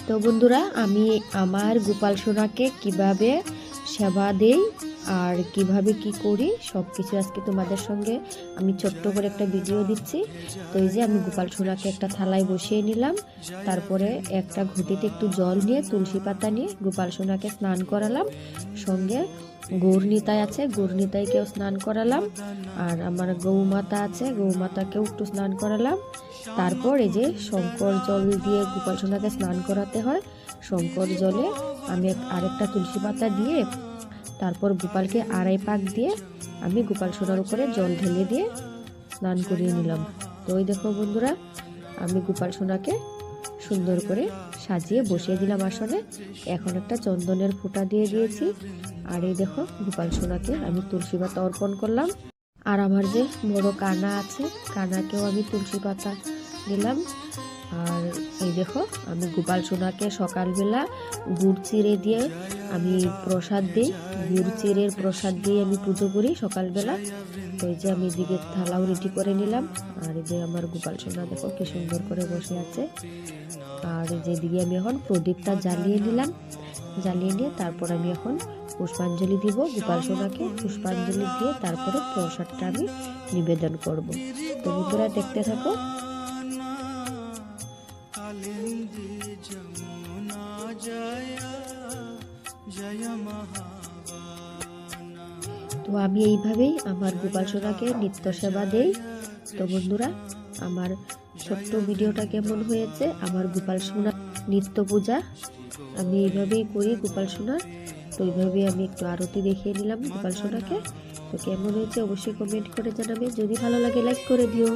তো বন্ধুরা, আমি আমার গোপাল সোনাকে কিভাবে সেবা দেই আর কিভাবে কি করি সব কিছু আজকে তোমাদের সঙ্গে আমি ছোট্ট করে একটা ভিডিও দিচ্ছি। তো এই যে আমি গোপাল সোনাকে একটা থালায় বসিয়ে নিলাম, তারপরে একটা ঘটিতে একটু জল নিয়ে তুলসী পাতা নিয়ে গোপাল সোনাকে স্নান করালাম, সঙ্গে গৌর নিতাই আছে, গৌর নিতাইকেও স্নান করালাম, আর আমার গৌমাতা আছে, গৌমাতাকেও একটু স্নান করালাম। তারপর এই যে শঙ্কর জল দিয়ে গোপাল সোনাকে স্নান করাতে হয়, শঙ্কর জলে আমি আরেকটা তুলসী পাতা দিয়ে তারপর গোপালকে আড়াই পাক দিয়ে আমি গোপাল সোনার উপরে জল ঢেলে দিয়ে স্নান করিয়ে নিলাম। তো ওই দেখো বন্ধুরা, আমি গোপাল সোনাকে সুন্দর করে সাজিয়ে বসিয়ে দিলাম আসনে। এখন একটা চন্দনের ফোঁটা দিয়ে দিয়েছি, আর এই দেখো গোপাল সোনাকে আমি তুলসী পাতা অর্পণ করলাম। আর আমার যে বড় কানা আছে, কানাকেও আমি তুলসী পাতা দিলাম। আর এই দেখো আমি গোপাল সোনাকে সকালবেলা গুড় চিড়ে দিয়ে আমি প্রসাদ দিই, গুড় চিড়ের প্রসাদ দিয়ে আমি পুজো করি সকালবেলা। তো এই যে আমি এদিকে থালাও রেডি করে নিলাম, আর এই যে আমার গোপাল সোনা দেখো কি সুন্দর করে বসে আছে। আর এই যে দিকে আমি এখন প্রদীপটা জ্বালিয়ে নিলাম, জ্বালিয়ে নিয়ে তারপর আমি এখন পুষ্পাঞ্জলি দিব গোপাল সোনাকে। পুষ্পাঞ্জলি দিয়ে তারপরে প্রসাদটা আমি নিবেদন করব। তো বন্ধুরা দেখতে থাকো। তো আমি এইভাবেই আমার গোপাল সোনাকে নিত্য সেবা দেই। তো বন্ধুরা, আমার ছোট্ট ভিডিওটা কেমন হয়েছে, আমার গোপাল সোনা নিত্য পূজা আমি এইভাবেই করি গোপাল সোনার। তো এইভাবেই আমি একটু আরতি দেখিয়ে নিলাম গোপাল সোনাকে। তো কেমন হয়েছে অবশ্যই কমেন্ট করে জানাবে, যদি ভালো লাগে লাইক করে দিও।